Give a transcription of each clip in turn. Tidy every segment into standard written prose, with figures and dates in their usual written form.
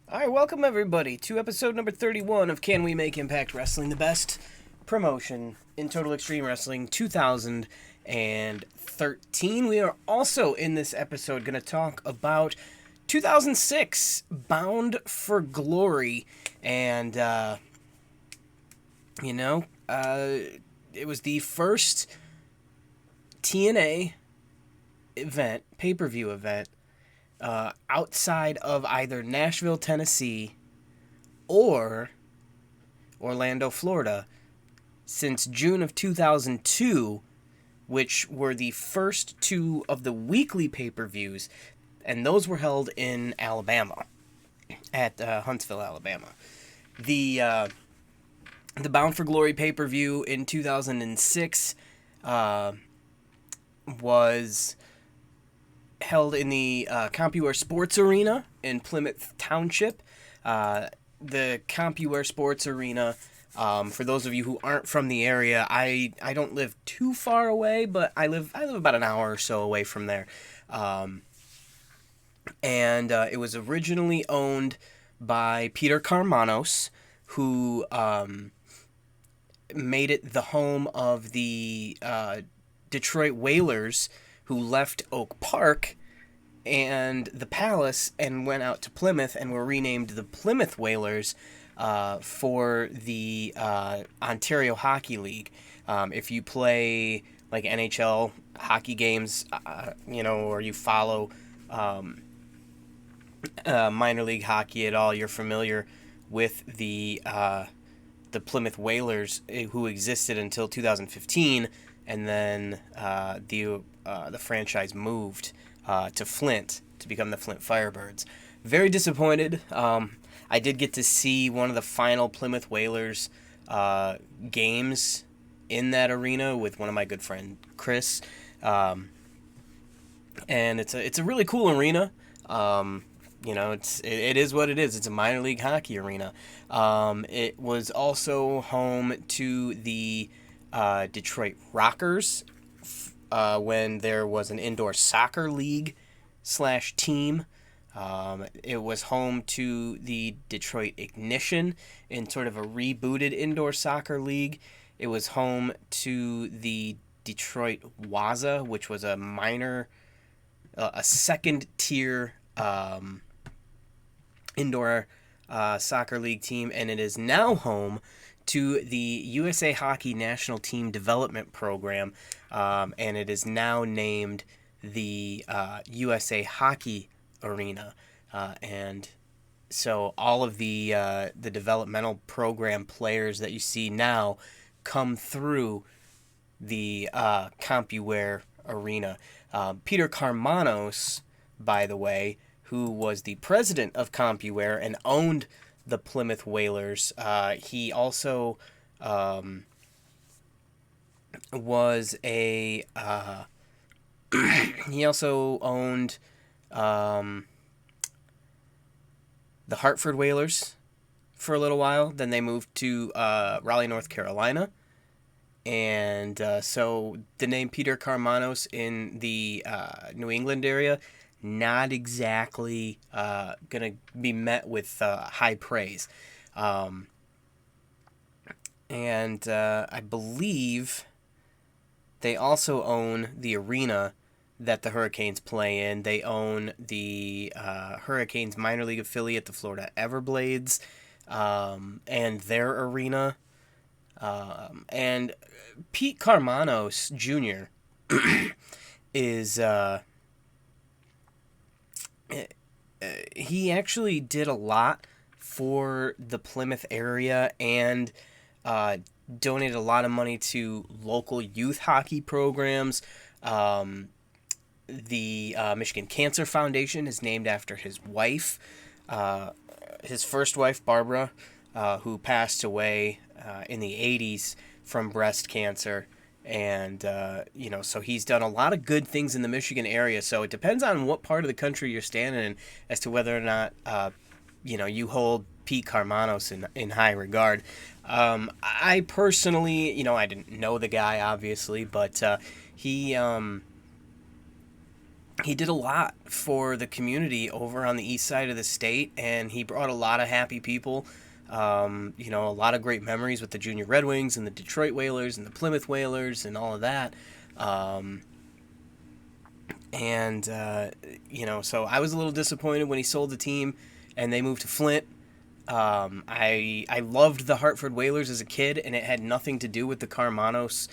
All right, welcome everybody to episode number 31 of Can We Make Impact Wrestling, the best promotion in Total Extreme Wrestling 2013. We are also in this episode going to talk about 2006 Bound for Glory, and you know, it was the first TNA event, pay-per-view event, outside of either Nashville, Tennessee, or Orlando, Florida, since June of 2002, which were the first two of the weekly pay-per-views, and those were held in Alabama, at Huntsville, Alabama. The Bound for Glory pay-per-view in 2006 was held in the CompuWare Sports Arena in Plymouth Township. The CompuWare Sports Arena, for those of you who aren't from the area, I don't live too far away, but I live about an hour or so away from there. And it was originally owned by Peter Carmanos, who made it the home of the Detroit Whalers, who left Oak Park and the Palace and went out to Plymouth and were renamed the Plymouth Whalers for the Ontario Hockey League. If you play like NHL hockey games, or you follow minor league hockey at all, you're familiar with the Plymouth Whalers, who existed until 2015, and then the franchise moved to Flint to become the Flint Firebirds. Very disappointed. I did get to see one of the final Plymouth Whalers games in that arena with one of my good friend Chris, and it's a really cool arena. It is what it is. It's a minor league hockey arena. It was also home to the Detroit Rockers when there was an indoor soccer league / team. It was home to the Detroit Ignition in sort of a rebooted indoor soccer league. It was home to the Detroit Waza, which was a second tier indoor soccer league team, and it is now home to the USA Hockey National Team Development Program, and it is now named the USA Hockey Arena, and so all of the developmental program players that you see now come through the CompuWare Arena. Peter Carmanos, by the way, who was the president of CompuWare and owned the Plymouth Whalers, he also was a he also owned the Hartford Whalers for a little while. Then they moved to Raleigh, North Carolina. And so the name Peter Carmanos in the New England area, not exactly going to be met with high praise. And I believe they also own the arena that the Hurricanes play in. They own the Hurricanes minor league affiliate, the Florida Everblades, and their arena. And Pete Carmanos Jr. is he actually did a lot for the Plymouth area and donated a lot of money to local youth hockey programs. The Michigan Cancer Foundation is named after his wife, his first wife, Barbara, who passed away in the 80s from breast cancer. And, so he's done a lot of good things in the Michigan area. So it depends on what part of the country you're standing in as to whether or not, you hold Pete Carmanos in high regard. I personally, I didn't know the guy, obviously, but he he did a lot for the community over on the east side of the state, and he brought a lot of happy people. A lot of great memories with the Junior Red Wings and the Detroit Whalers and the Plymouth Whalers and all of that. Um, so I was a little disappointed when he sold the team and they moved to Flint. I loved the Hartford Whalers as a kid, and it had nothing to do with the Carmanos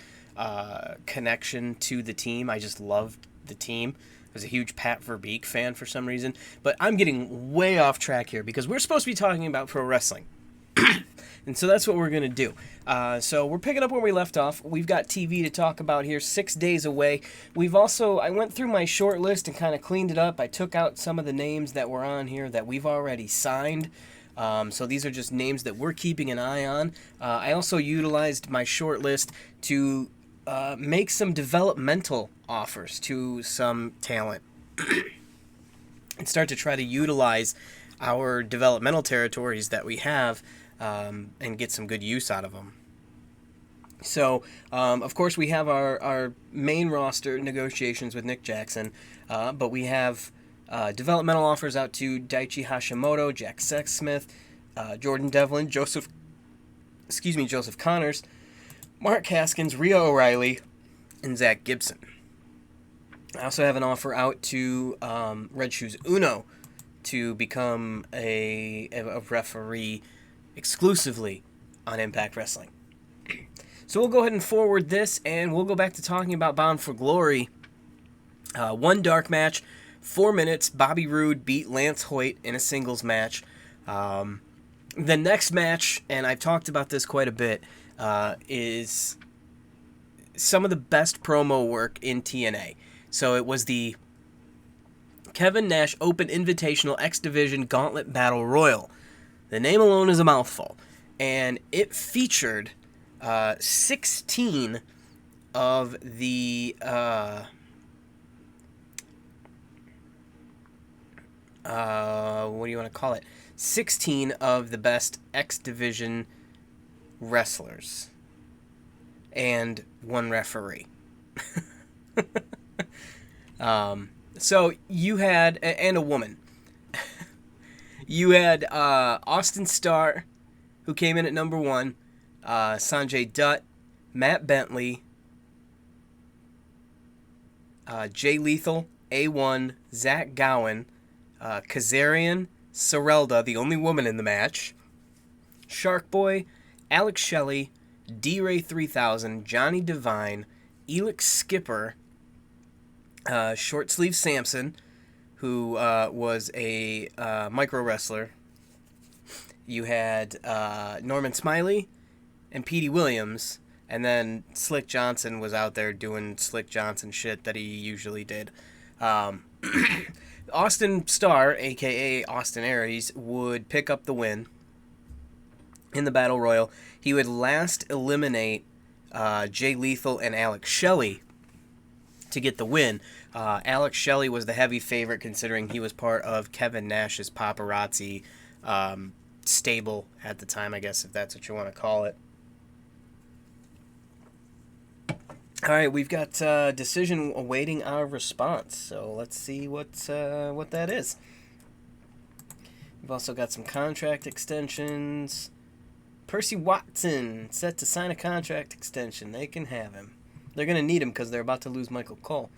connection to the team. I just loved the team. I was a huge Pat Verbeek fan for some reason. But I'm getting way off track here because we're supposed to be talking about pro wrestling. And so that's what we're going to do. So we're picking up where we left off. We've got TV to talk about here, 6 days away. I went through my short list and kind of cleaned it up. I took out some of the names that were on here that we've already signed. So these are just names that we're keeping an eye on. I also utilized my short list to make some developmental offers to some talent and start to try to utilize our developmental territories that we have and get some good use out of them. So, of course, we have our main roster negotiations with Nick Jackson, but we have developmental offers out to Daichi Hashimoto, Jack Sexsmith, Jordan Devlin, Joseph Connors, Mark Haskins, Rhea O'Reilly, and Zach Gibson. I also have an offer out to Red Shoes Uno to become a referee exclusively on Impact Wrestling. So we'll go ahead and forward this, and we'll go back to talking about Bound for Glory. One dark match, 4 minutes. Bobby Roode beat Lance Hoyt in a singles match. The next match, and I've talked about this quite a bit, is some of the best promo work in TNA. So it was the Kevin Nash Open Invitational X Division Gauntlet Battle Royal. The name alone is a mouthful. And it featured 16 of the what do you want to call it? 16 of the best X Division wrestlers and one referee. So you had, and a woman. You had Austin Starr, who came in at number 1, Sanjay Dutt, Matt Bentley, Jay Lethal, A1, Zach Gowen, Kazarian, Sorelda, the only woman in the match, Shark Boy, Alex Shelley, D-Ray 3000, Johnny Devine, Elix Skipper, Short Sleeve Samson, who was a micro wrestler. You had Norman Smiley and Petey Williams, and then Slick Johnson was out there doing Slick Johnson shit that he usually did. Austin Starr, a.k.a. Austin Aries, would pick up the win in the Battle Royal. He would last eliminate Jay Lethal and Alex Shelley to get the win. Alex Shelley was the heavy favorite considering he was part of Kevin Nash's paparazzi stable at the time, I guess, if that's what you want to call it. All right, we've got decision awaiting our response, so let's see what that is. We've also got some contract extensions. Percy Watson set to sign a contract extension. They can have him. They're going to need him because they're about to lose Michael Cole.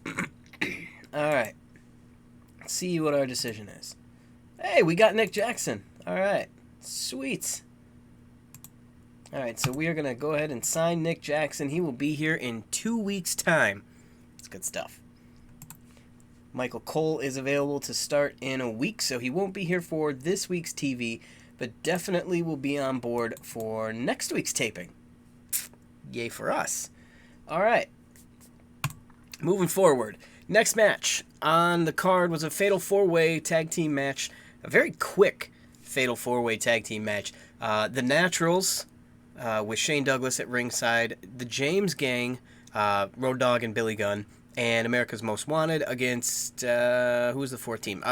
All right. Let's see what our decision is. Hey, we got Nick Jackson. All right. Sweet. All right, so we are going to go ahead and sign Nick Jackson. He will be here in 2 weeks' time. It's good stuff. Michael Cole is available to start in a week, so he won't be here for this week's TV, but definitely will be on board for next week's taping. Yay for us. All right. Moving forward. Next match on the card was a Fatal 4-Way Tag Team match. A very quick Fatal 4-Way Tag Team match. The Naturals, with Shane Douglas at ringside. The James Gang, Road Dogg and Billy Gunn. And America's Most Wanted against, who was the fourth team?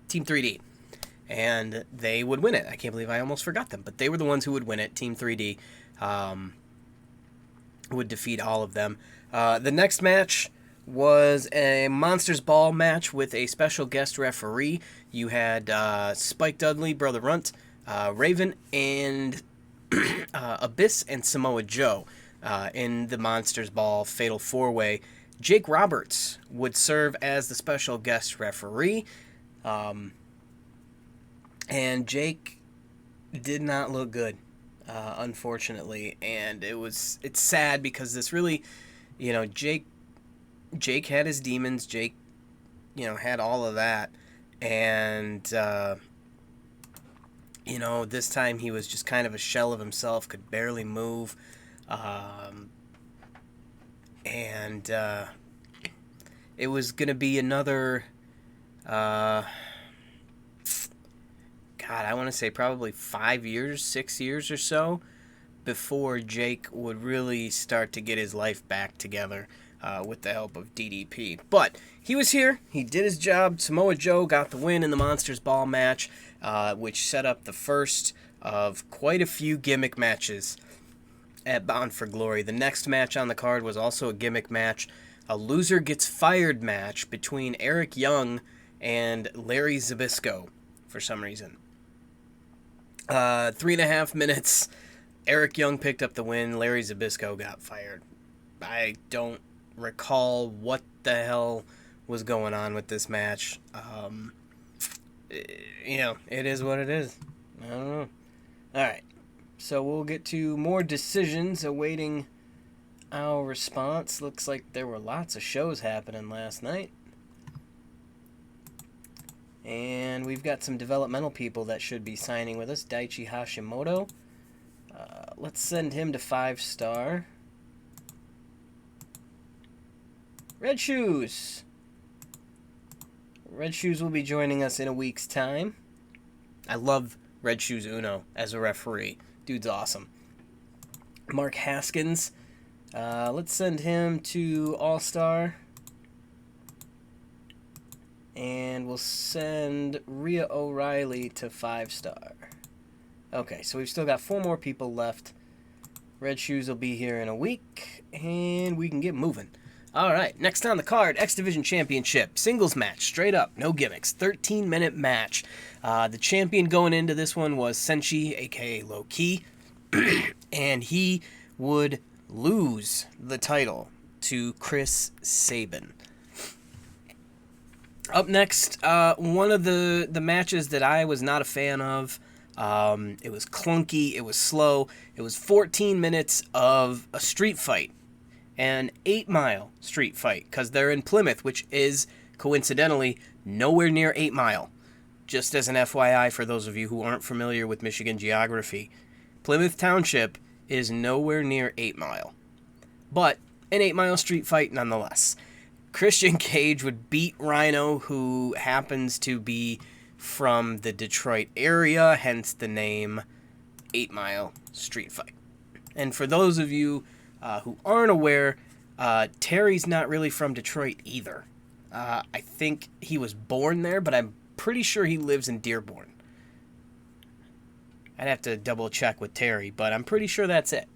Team 3D. And they would win it. I can't believe I almost forgot them. But they were the ones who would win it. Team 3D would defeat all of them. The next match was a Monsters Ball match with a special guest referee. You had Spike Dudley, Brother Runt, Raven, and Abyss and Samoa Joe in the Monsters Ball Fatal 4-Way. Jake Roberts would serve as the special guest referee. And Jake did not look good, unfortunately. And it's sad because this really, Jake had his demons. Jake, had all of that. And, this time he was just kind of a shell of himself, could barely move. It was going to be another, God, I want to say probably 6 years or so before Jake would really start to get his life back together with the help of DDP. But he was here. He did his job. Samoa Joe got the win in the Monsters Ball match, which set up the first of quite a few gimmick matches at Bound for Glory. The next match on the card was also a gimmick match, a loser gets fired match between Eric Young and Larry Zbyszko for some reason. 3.5 minutes, Eric Young picked up the win, Larry Zbyszko got fired. I don't recall what the hell was going on with this match. It is what it is. I don't know. Alright. So we'll get to more decisions awaiting our response. Looks like there were lots of shows happening last night. And we've got some developmental people that should be signing with us. Daichi Hashimoto. Let's send him to 5-star. Red Shoes. Red Shoes will be joining us in a week's time. I love Red Shoes Uno as a referee. Dude's awesome. Mark Haskins. Let's send him to All-Star. And we'll send Rhea O'Reilly to 5-star. Okay, so we've still got 4 more people left. Red Shoes will be here in a week, and we can get moving. All right, next on the card, X Division Championship. Singles match, straight up, no gimmicks. 13-minute match. The champion going into this one was Senshi, a.k.a. Low Ki. And he would lose the title to Chris Sabin. Up next, one of the matches that I was not a fan of. It was clunky, it was slow. It was 14 minutes of a street fight. An 8-mile street fight, because they're in Plymouth, which is, coincidentally, nowhere near 8 Mile. Just as an FYI for those of you who aren't familiar with Michigan geography, Plymouth Township is nowhere near 8 Mile. But an 8-mile street fight nonetheless. Christian Cage would beat Rhino, who happens to be from the Detroit area, hence the name 8 Mile Street Fight. And for those of you who aren't aware, Terry's not really from Detroit either. I think he was born there, but I'm pretty sure he lives in Dearborn. I'd have to double check with Terry, but I'm pretty sure that's it.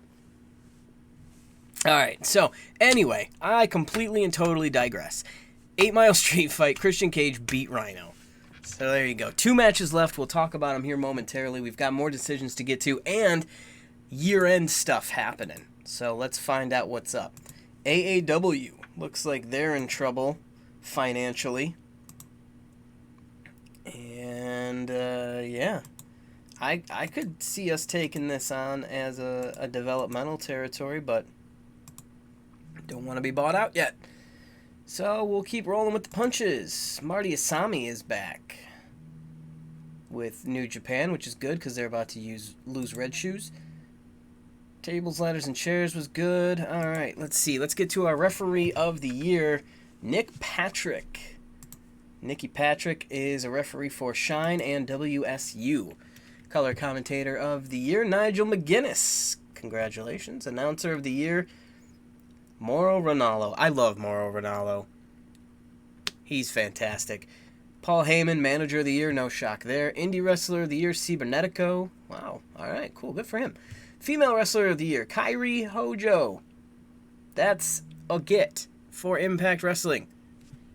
Alright, so anyway, I completely and totally digress. 8 Mile Street Fight, Christian Cage beat Rhino. So there you go. 2 matches left. We'll talk about them here momentarily. We've got more decisions to get to and year-end stuff happening. So let's find out what's up. AAW. Looks like they're in trouble financially. And, yeah. I could see us taking this on as a developmental territory, but don't want to be bought out yet. So we'll keep rolling with the punches. Marty Asami is back with New Japan, which is good because they're about to lose Red Shoes. Tables, ladders, and chairs was good. All right, let's see. Let's get to our referee of the year, Nick Patrick. Nicky Patrick is a referee for Shine and WSU. Color commentator of the year, Nigel McGuinness. Congratulations. Announcer of the year, Mauro Ranallo. I love Mauro Ranallo. He's fantastic. Paul Heyman, manager of the year, no shock there. Indie wrestler of the year, Cibernetico. Wow. All right, cool. Good for him. Female wrestler of the year, Kairi Hojo. That's a get. for Impact Wrestling.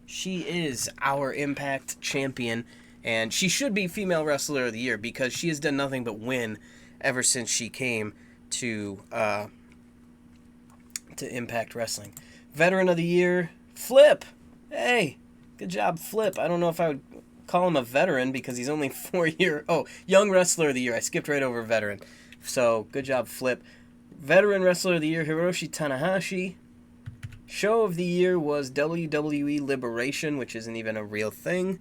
She is our Impact champion, and she should be Female Wrestler of the Year because she has done nothing but win ever since she came to Impact Wrestling. Veteran of the Year, Flip. Hey, good job, Flip. I don't know if I would call him a veteran because he's only 4 years. Oh, Young Wrestler of the Year. I skipped right over veteran. So, good job, Flip. Veteran Wrestler of the Year, Hiroshi Tanahashi. Show of the Year was WWE Liberation, which isn't even a real thing.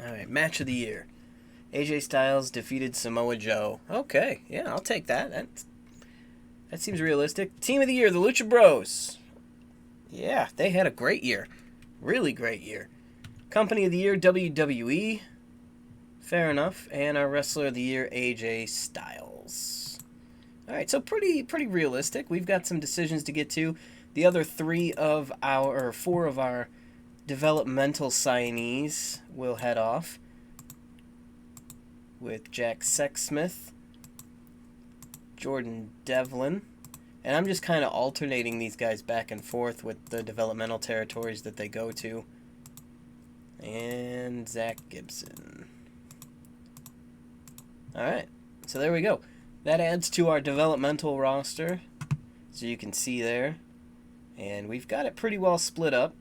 Alright, Match of the Year. AJ Styles defeated Samoa Joe. Okay, yeah, I'll take that. That seems realistic. Team of the Year, the Lucha Bros. Yeah, they had a great year. Really great year. Company of the Year, WWE. Fair enough. And our Wrestler of the Year, AJ Styles. Alright, so pretty realistic. We've got some decisions to get to. The other four of our developmental signees will head off with Jack Sexsmith, Jordan Devlin, and I'm just kind of alternating these guys back and forth with the developmental territories that they go to. And Zach Gibson. Alright, so there we go. That adds to our developmental roster, so you can see there. And we've got it pretty well split up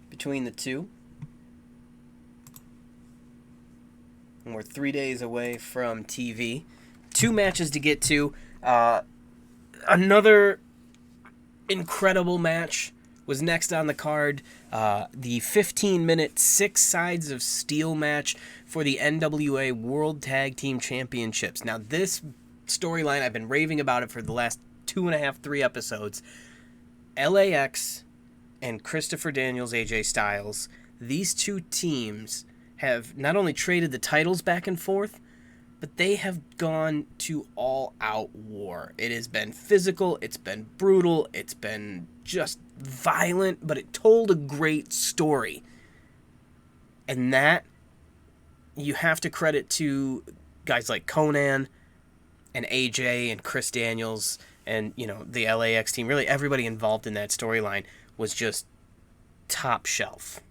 between the two. And we're 3 days away from TV. 2 matches to get to. Another incredible match was next on the card. The 15-minute 6 Sides of Steel match for the NWA World Tag Team Championships. Now, this storyline, I've been raving about it for the last 2.5, 3 episodes. LAX and Christopher Daniels, AJ Styles, these two teams have not only traded the titles back and forth, but they have gone to all-out war. It has been physical, it's been brutal, it's been just violent, but it told a great story. And that, you have to credit to guys like Conan and AJ and Chris Daniels and, the LAX team. Really, everybody involved in that storyline was just top shelf.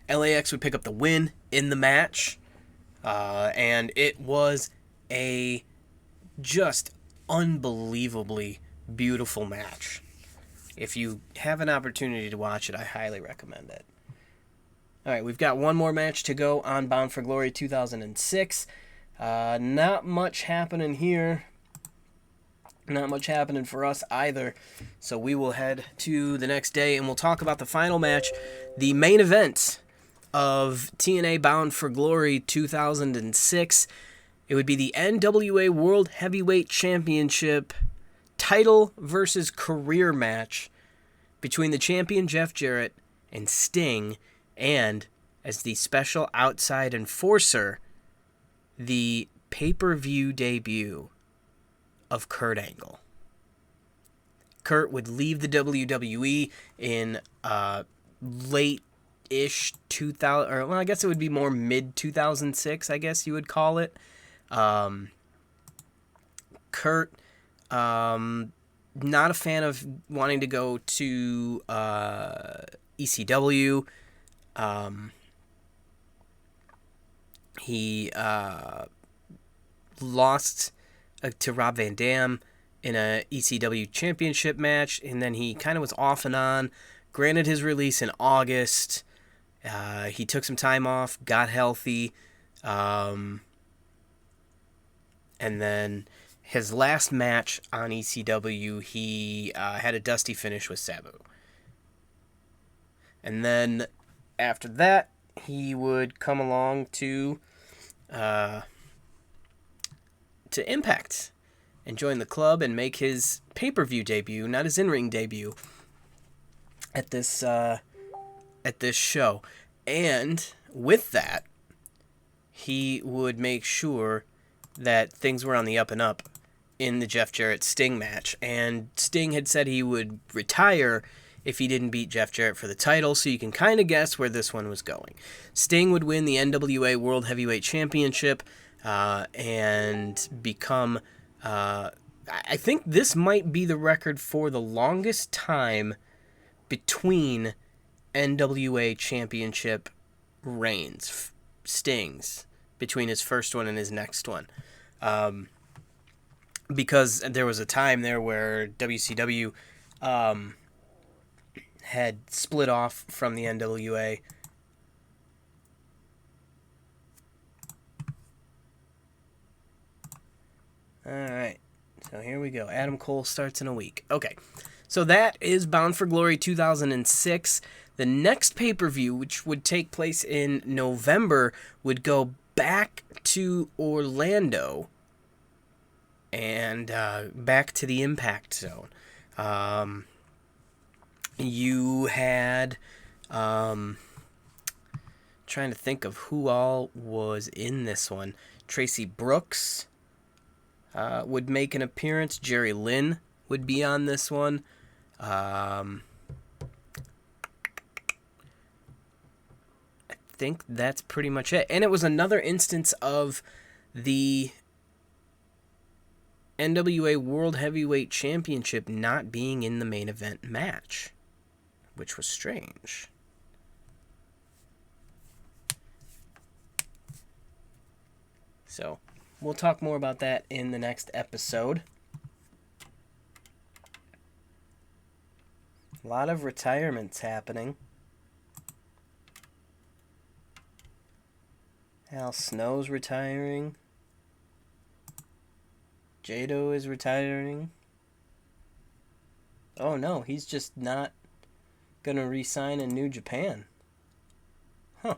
LAX would pick up the win in the match, and it was a just unbelievably beautiful match. If you have an opportunity to watch it, I highly recommend it. Alright, we've got one more match to go on Bound for Glory 2006. Not much happening here. Not much happening for us either. So we will head to the next day and we'll talk about the final match, the main event of TNA Bound for Glory 2006. It would be the NWA World Heavyweight Championship title versus career match between the champion Jeff Jarrett and Sting, and as the special outside enforcer, the pay-per-view debut of Kurt Angle. Kurt would leave the WWE in late-ish 2000, or well, I guess it would be more mid-2006, I guess you would call it. Kurt, not a fan of wanting to go to ECW. He lost to Rob Van Dam in a ECW championship match, and then he kind of was off and on. Granted his release in August. He took some time off, got healthy, and then his last match on ECW, he had a dusty finish with Sabu. And then after that, he would come along to Impact and join the club and make his pay-per-view debut, not his in-ring debut, at this show. And with that, he would make sure that things were on the up and up in the Jeff Jarrett Sting match, and Sting had said he would retire if he didn't beat Jeff Jarrett for the title, so you can kind of guess where this one was going. Sting would win the NWA World Heavyweight Championship and become... I think this might be the record for the longest time between NWA Championship reigns, Sting's, between his first one and his next one. Because there was a time there where WCW had split off from the NWA. All right, so here we go. Adam Cole starts in a week. Okay, so that is Bound for Glory 2006. The next pay-per-view, which would take place in November, would go back to Orlando and back to the Impact Zone. You had... trying to think of who all was in this one. Tracy Brooks would make an appearance. Jerry Lynn would be on this one. I think that's pretty much it. And it was another instance of the NWA World Heavyweight Championship not being in the main event match, which was strange. So, we'll talk more about that in the next episode. A lot of retirements happening. Al Snow's retiring. Jado is retiring. Oh no, he's just not gonna re-sign in New Japan. Huh.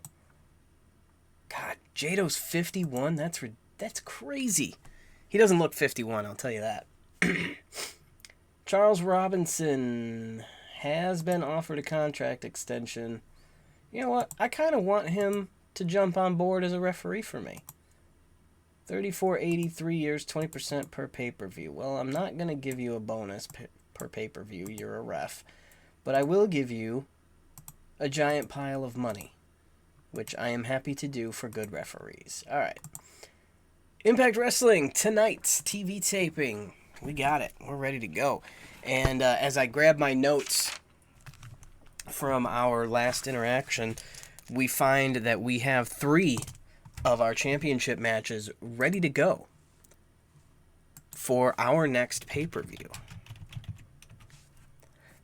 God, Jado's 51? That's crazy. He doesn't look 51, I'll tell you that. Charles Robinson has been offered a contract extension. You know what? I kind of want him to jump on board as a referee for me. 34.80, 3 years, 20% per pay-per-view. Well, I'm not going to give you a bonus per pay-per-view. You're a ref. But I will give you a giant pile of money, which I am happy to do for good referees. All right. Impact Wrestling, tonight's TV taping. We got it. We're ready to go. And as I grab my notes from our last interaction, we find that we have 3 of our championship matches ready to go for our next pay-per-view.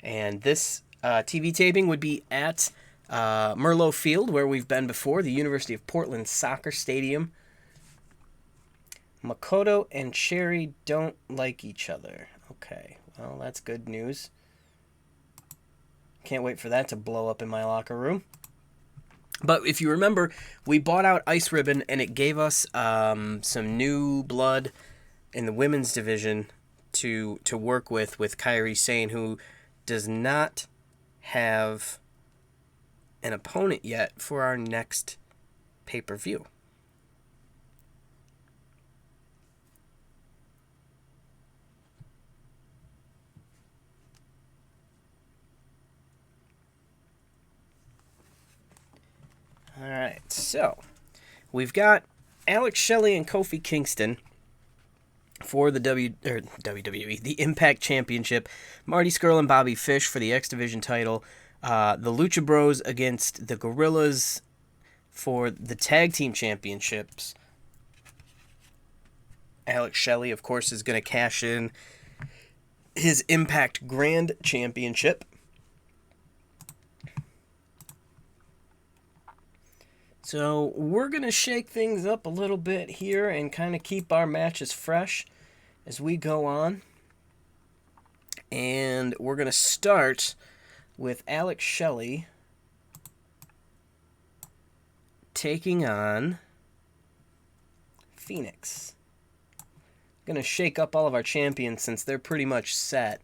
And this TV taping would be at Merlot Field, where we've been before, the University of Portland Soccer Stadium. Makoto and Cherry don't like each other. Okay, well, that's good news. Can't wait for that to blow up in my locker room. But if you remember, we bought out Ice Ribbon, and it gave us some new blood in the women's division to work with Kairi Sane, who does not have an opponent yet for our next pay-per-view. All right, so we've got Alex Shelley and Kofi Kingston for the WWE, the Impact Championship. Marty Scurll and Bobby Fish for the X Division title. The Lucha Bros against the Gorillas for the Tag Team Championships. Alex Shelley, of course, is going to cash in his Impact Grand Championship. So we're going to shake things up a little bit here and kind of keep our matches fresh as we go on. And we're going to start with Alex Shelley taking on Phoenix. Going to shake up all of our champions since they're pretty much set.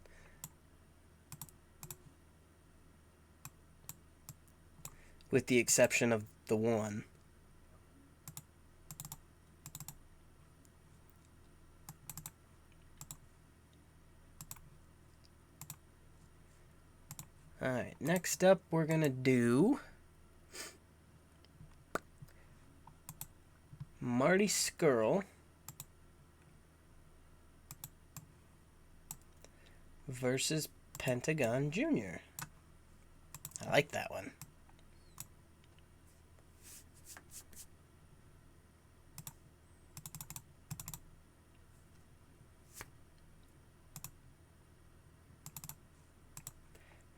With the exception of the one. Alright, next up we're going to do Marty Skrull versus Pentagon Jr. I like that one.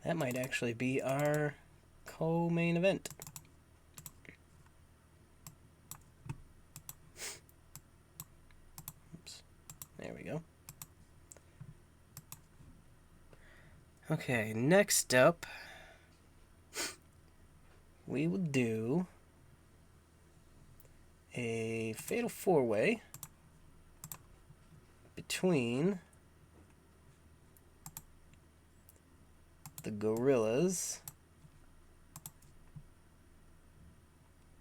That might actually be our co-main event. Oops. There we go. Okay, next up, we will do a fatal four-way between the Gorillas,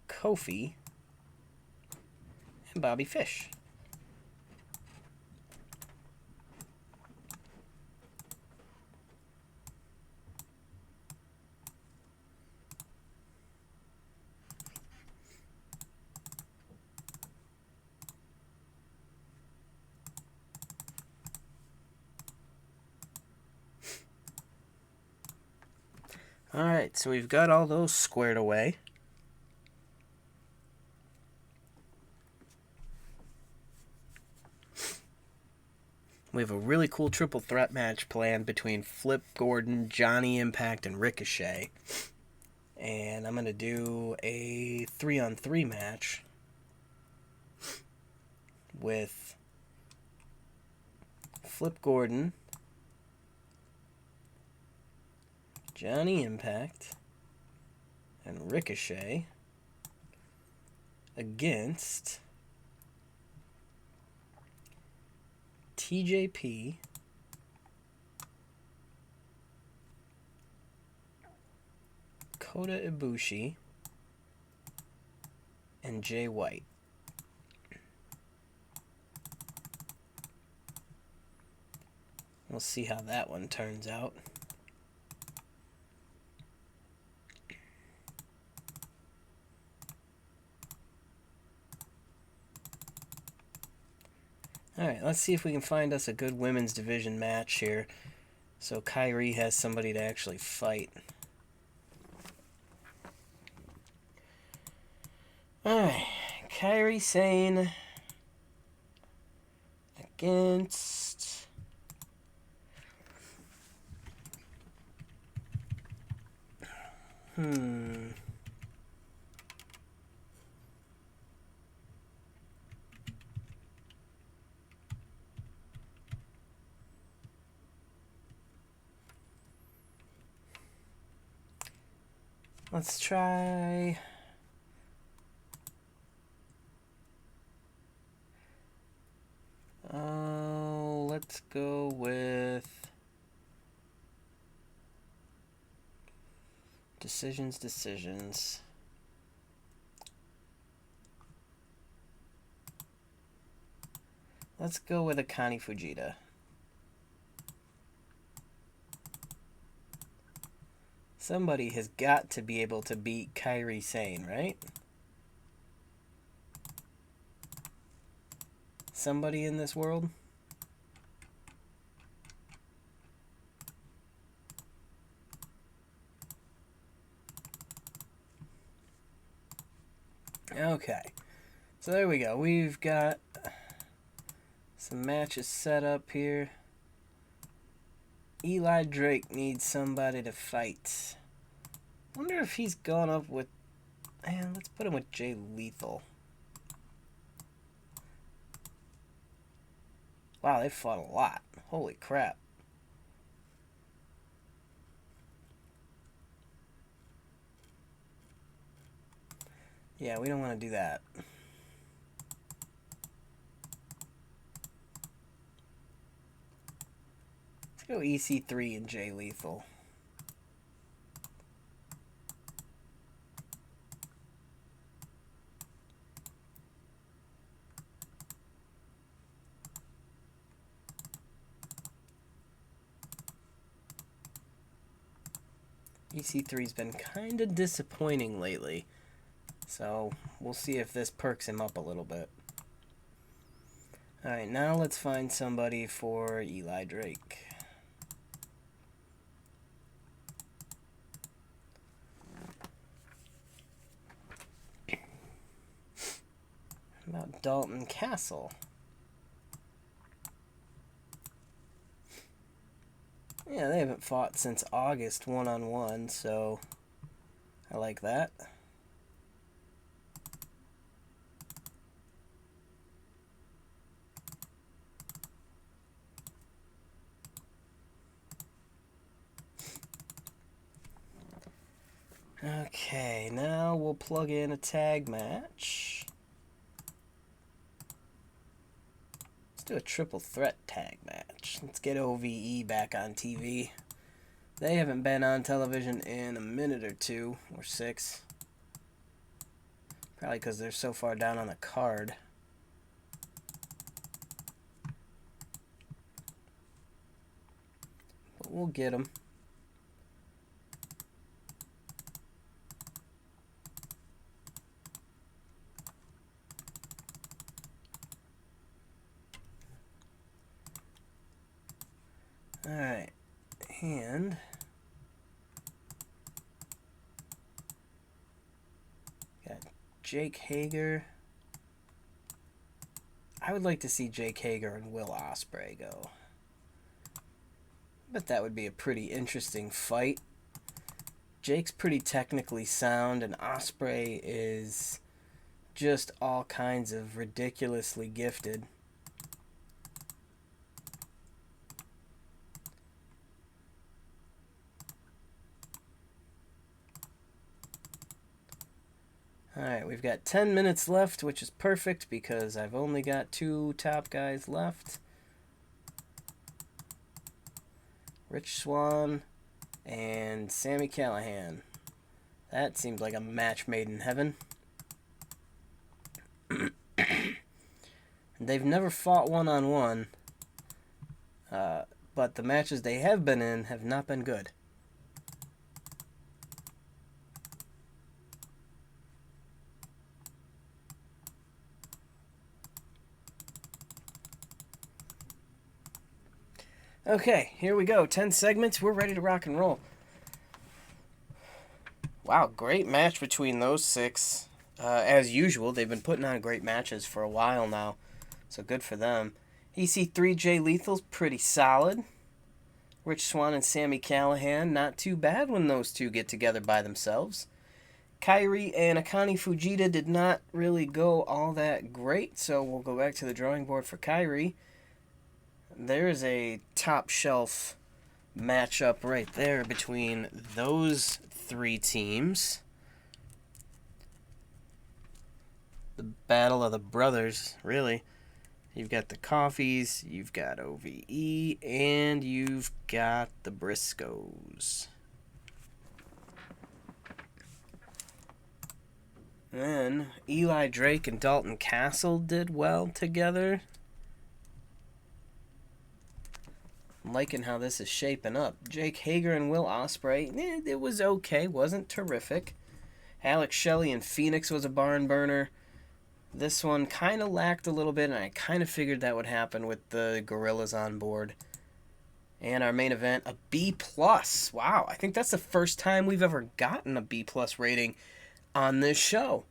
Kofi, and Bobby Fish. Alright, so we've got all those squared away. We have a really cool triple threat match planned between Flip Gordon, Johnny Impact, and Ricochet. And I'm going to do a 3-on-3 match with Flip Gordon, Johnny Impact, and Ricochet against TJP, Kota Ibushi, and Jay White. We'll see how that one turns out. Alright, let's see if we can find us a good women's division match here, so Kairi has somebody to actually fight. Alright, Kairi Sane against let's try let's go with decisions. Let's go with Akane Fujita. Somebody has got to be able to beat Kairi Sane, right? Somebody in this world? Okay. So there we go. We've got some matches set up here. Eli Drake needs somebody to fight. Wonder if he's gone up with... Man, let's put him with Jay Lethal. Wow, they fought a lot. Holy crap. Yeah, we don't want to do that. Let's go EC3 and Jay Lethal. EC3's been kind of disappointing lately. So we'll see if this perks him up a little bit. Alright, now let's find somebody for Eli Drake. How about Dalton Castle? Yeah, they haven't fought since August one-on-one, so I like that. Okay, now we'll plug in a tag match. Let's do a triple threat tag match. Let's get OVE back on TV. They haven't been on television in a minute or two, or 6. Probably because they're so far down on the card. But we'll get them. Alright, and got Jake Hager. I would like to see Jake Hager and Will Ospreay go. But that would be a pretty interesting fight. Jake's pretty technically sound, and Ospreay is just all kinds of ridiculously gifted. Alright, we've got 10 minutes left, which is perfect because I've only got 2 top guys left. Rich Swann and Sami Callihan. That seems like a match made in heaven. They've never fought one-on-one, but the matches they have been in have not been good. Okay, here we go. 10 segments. We're ready to rock and roll. Wow, great match between those 6. As usual, they've been putting on great matches for a while now, so good for them. EC3 Jay Lethal's pretty solid. Rich Swann and Sami Callihan, not too bad when those two get together by themselves. Kairi and Akane Fujita did not really go all that great, so we'll go back to the drawing board for Kairi. There's a top shelf matchup right there between those 3 teams. The battle of the brothers, really. You've got the Coffees, you've got OVE, and you've got the Briscoes. Then Eli Drake and Dalton Castle did well together. I'm liking how this is shaping up. Jake Hager and Will Ospreay, it was okay, wasn't terrific. Alex Shelley and Phoenix was a barn burner. This one kind of lacked a little bit, and I kind of figured that would happen with the Gorillas on board. And our main event, a B+. Wow, I think that's the first time we've ever gotten a B+ rating on this show.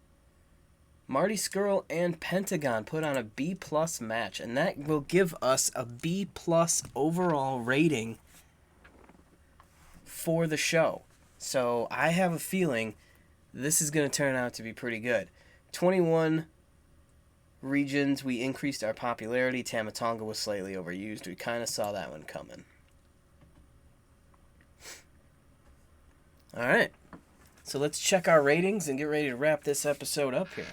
Marty Scurll and Pentagon put on a B+ match, and that will give us a B+ overall rating for the show. So I have a feeling this is going to turn out to be pretty good. 21 regions, we increased our popularity. Tamatonga was slightly overused. We kind of saw that one coming. Alright, so let's check our ratings and get ready to wrap this episode up here.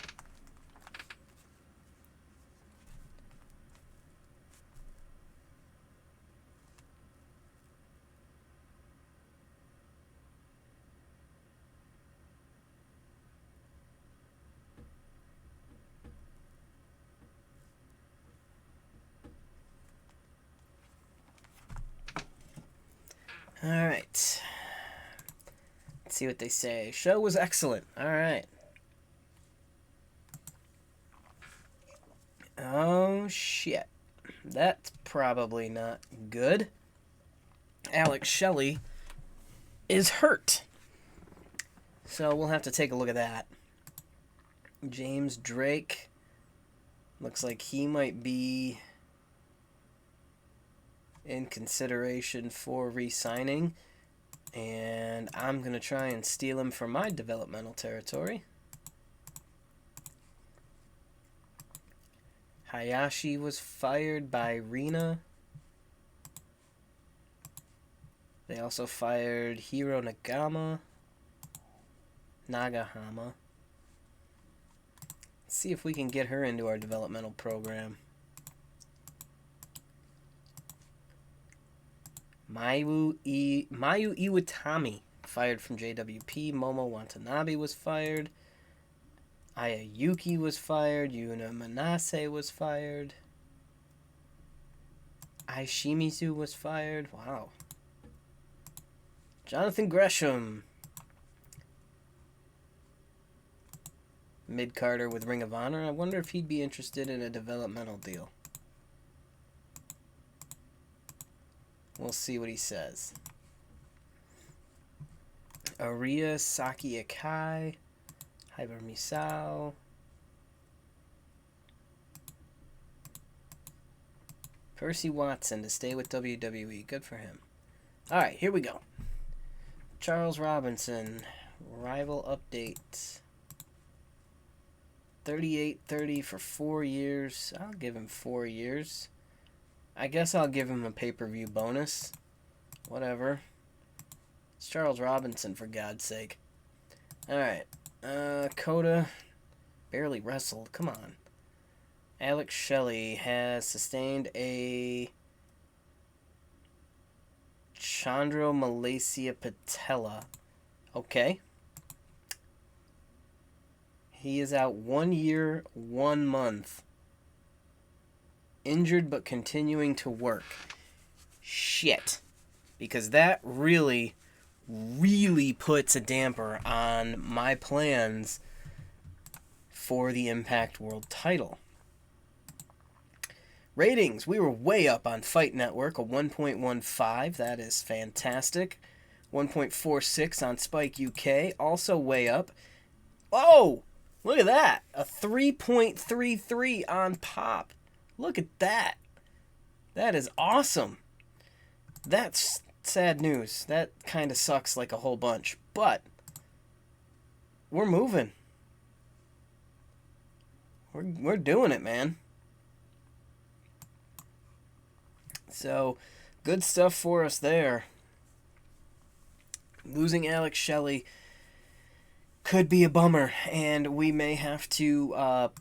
Alright. Let's see what they say. Show was excellent. All right. Oh, shit. That's probably not good. Alex Shelley is hurt. So we'll have to take a look at that. James Drake. Looks like he might be in consideration for re-signing. And I'm going to try and steal him from my developmental territory. Hayashi was fired by Rina. They also fired Hiro Nagahama. Let's see if we can get her into our developmental program. Mayu Iwatani fired from JWP. Momo Watanabe was fired. Ayayuki was fired. Yuna Manase was fired. Aishimizu was fired. Wow. Jonathan Gresham. Mid-Carter with Ring of Honor. I wonder if he'd be interested in a developmental deal. We'll see what he says. Aria Saki Akai. Hyber Misao. Percy Watson to stay with WWE. Good for him. Alright, here we go. Charles Robinson. Rival update. 38-30 for 4 years. I'll give him 4 years. I guess I'll give him a pay-per-view bonus. Whatever. It's Charles Robinson, for God's sake. Alright. Coda barely wrestled. Come on. Alex Shelley has sustained a chondromalacia patella. Okay. He is out 1 year, 1 month. Injured but continuing to work. Shit. Because that really puts a damper on my plans for the Impact World title. Ratings. We were way up on Fight Network, a 1.15. That is fantastic. 1.46 on Spike UK, also way up. Oh! Look at that. A 3.33 on Pop. Look at that. That is awesome. That's sad news. That kind of sucks like a whole bunch. But we're moving. We're doing it, man. So, good stuff for us there. Losing Alex Shelley could be a bummer, and we may have to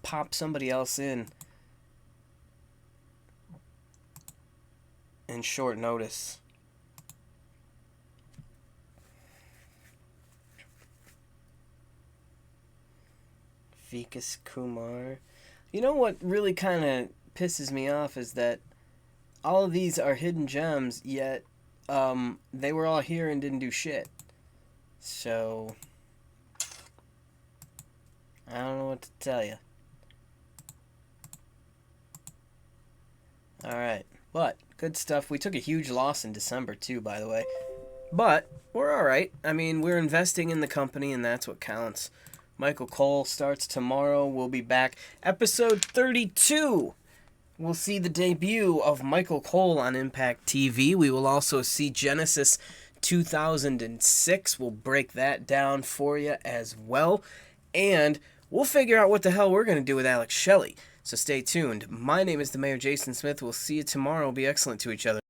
pop somebody else in short notice. Vikas Kumar. You know what really kind of pisses me off is that all of these are hidden gems, yet they were all here and didn't do shit. So I don't know what to tell you. Alright, but good stuff. We took a huge loss in December too, by the way. But we're alright. I mean, we're investing in the company and that's what counts. Michael Cole starts tomorrow. We'll be back. Episode 32. We'll see the debut of Michael Cole on Impact TV. We will also see Genesis 2006. We'll break that down for you as well. And we'll figure out what the hell we're going to do with Alex Shelley. So stay tuned. My name is the Mayor Jason Smith. We'll see you tomorrow. Be excellent to each other.